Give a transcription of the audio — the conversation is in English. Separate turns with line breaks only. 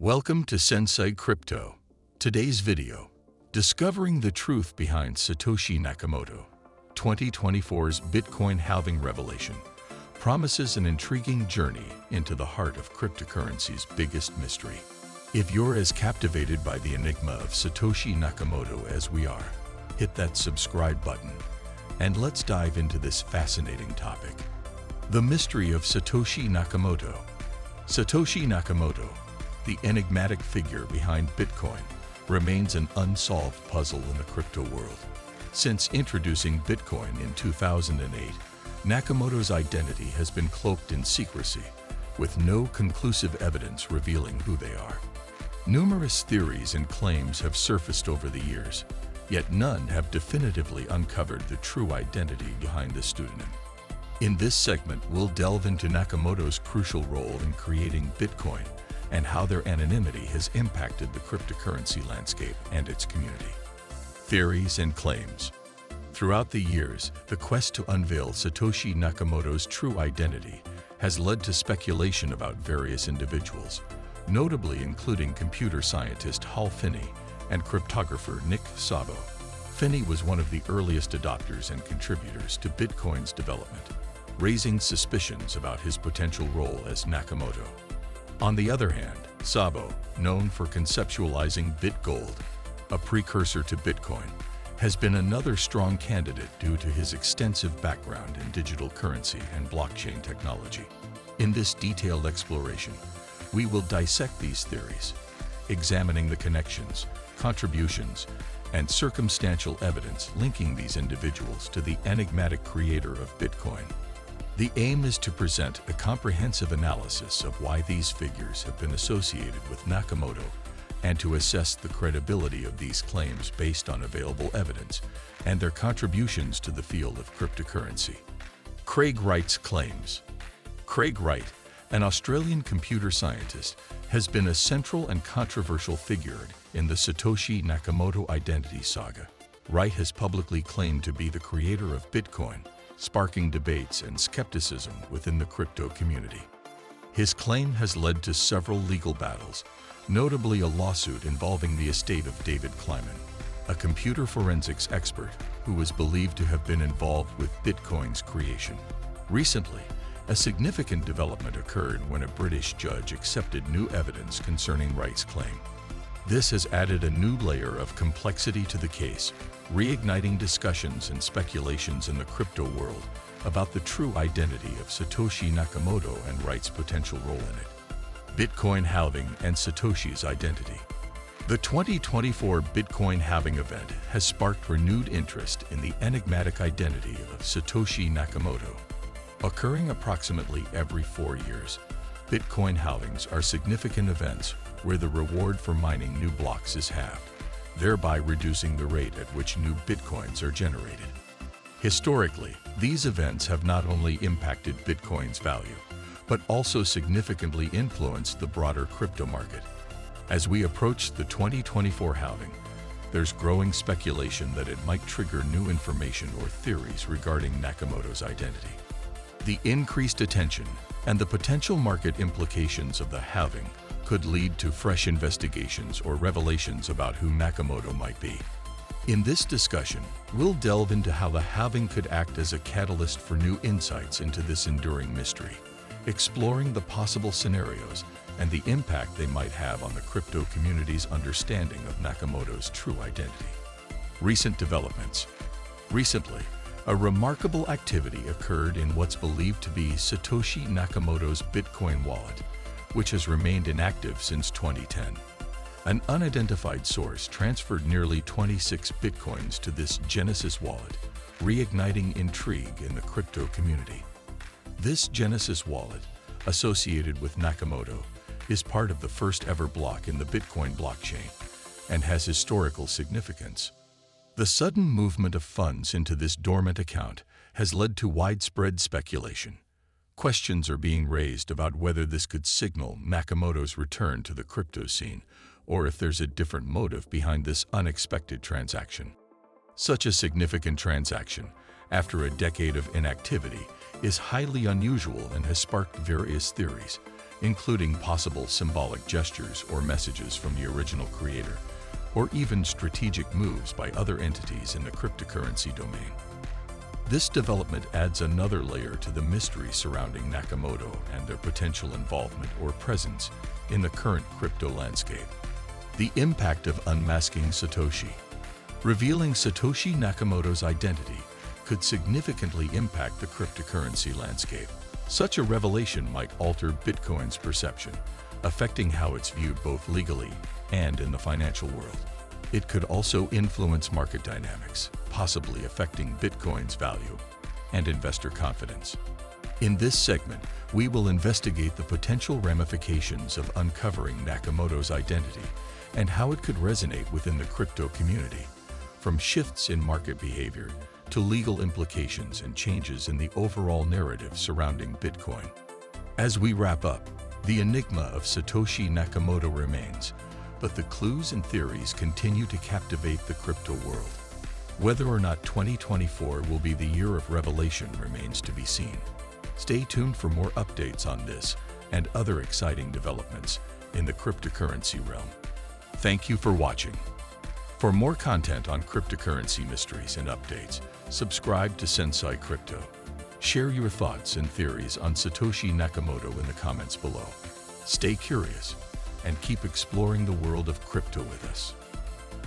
Welcome to Sensei Crypto. Today's video, Discovering the Truth Behind Satoshi Nakamoto, 2024's Bitcoin Halving Revelation, promises an intriguing journey into the heart of cryptocurrency's biggest mystery. If you're as captivated by the enigma of Satoshi Nakamoto as we are, hit that subscribe button, and let's dive into this fascinating topic. The mystery of Satoshi Nakamoto. Satoshi Nakamoto, the enigmatic figure behind Bitcoin, remains an unsolved puzzle in the crypto world. Since introducing Bitcoin in 2008, Nakamoto's identity has been cloaked in secrecy, with no conclusive evidence revealing who they are. Numerous theories and claims have surfaced over the years, yet none have definitively uncovered the true identity behind the pseudonym. In this segment, we'll delve into Nakamoto's crucial role in creating Bitcoin and how their anonymity has impacted the cryptocurrency landscape and its community. Theories and claims. Throughout the years, the quest to unveil Satoshi Nakamoto's true identity has led to speculation about various individuals, notably including computer scientist Finney and cryptographer Szabo. Finney was one of the earliest adopters and contributors to Bitcoin's development, raising suspicions about his potential role as Nakamoto. On the other hand, Szabo, known for conceptualizing BitGold, a precursor to Bitcoin, has been another strong candidate due to his extensive background in digital currency and blockchain technology. In this detailed exploration, we will dissect these theories, examining the connections, contributions, and circumstantial evidence linking these individuals to the enigmatic creator of Bitcoin. The aim is to present a comprehensive analysis of why these figures have been associated with Nakamoto and to assess the credibility of these claims based on available evidence and their contributions to the field of cryptocurrency. Craig Wright's claims. Craig Wright, an Australian computer scientist, has been a central and controversial figure in the Satoshi Nakamoto identity saga. Wright has publicly claimed to be the creator of Bitcoin, sparking debates and skepticism within the crypto community. His claim has led to several legal battles, notably a lawsuit involving the estate of David Kleiman, a computer forensics expert who was believed to have been involved with Bitcoin's creation. Recently, a significant development occurred when a British judge accepted new evidence concerning Wright's claim. This has added a new layer of complexity to the case, reigniting discussions and speculations in the crypto world about the true identity of Satoshi Nakamoto and Wright's potential role in it. Bitcoin Halving and Satoshi's identity. The 2024 Bitcoin Halving event has sparked renewed interest in the enigmatic identity of Satoshi Nakamoto. Occurring approximately every 4 years, Bitcoin halvings are significant events where the reward for mining new blocks is halved, thereby reducing the rate at which new Bitcoins are generated. Historically, these events have not only impacted Bitcoin's value, but also significantly influenced the broader crypto market. As we approach the 2024 halving, there's growing speculation that it might trigger new information or theories regarding Nakamoto's identity. The increased attention and the potential market implications of the halving could lead to fresh investigations or revelations about who Nakamoto might be. In this discussion, we'll delve into how the halving could act as a catalyst for new insights into this enduring mystery, exploring the possible scenarios and the impact they might have on the crypto community's understanding of Nakamoto's true identity. Recent developments. Recently, a remarkable activity occurred in what's believed to be Satoshi Nakamoto's Bitcoin wallet, which has remained inactive since 2010. An unidentified source transferred nearly 26 Bitcoins to this Genesis wallet, reigniting intrigue in the crypto community. This Genesis wallet, associated with Nakamoto, is part of the first ever block in the Bitcoin blockchain and has historical significance. The sudden movement of funds into this dormant account has led to widespread speculation. Questions are being raised about whether this could signal Nakamoto's return to the crypto scene, or if there's a different motive behind this unexpected transaction. Such a significant transaction, after a decade of inactivity, is highly unusual and has sparked various theories, including possible symbolic gestures or messages from the original creator, or even strategic moves by other entities in the cryptocurrency domain. This development adds another layer to the mystery surrounding Nakamoto and their potential involvement or presence in the current crypto landscape. The impact of unmasking Satoshi. Revealing Satoshi Nakamoto's identity could significantly impact the cryptocurrency landscape. Such a revelation might alter Bitcoin's perception, affecting how it's viewed both legally and in the financial world. It could also influence market dynamics, possibly affecting Bitcoin's value and investor confidence. In this segment, we will investigate the potential ramifications of uncovering Nakamoto's identity and how it could resonate within the crypto community, from shifts in market behavior to legal implications and changes in the overall narrative surrounding Bitcoin. As we wrap up, the enigma of Satoshi Nakamoto remains, but the clues and theories continue to captivate the crypto world. Whether or not 2024 will be the year of revelation remains to be seen. Stay tuned for more updates on this and other exciting developments in the cryptocurrency realm. Thank you for watching. For more content on cryptocurrency mysteries and updates, subscribe to Sensei Crypto. Share your thoughts and theories on Satoshi Nakamoto in the comments below. Stay curious and keep exploring the world of crypto with us.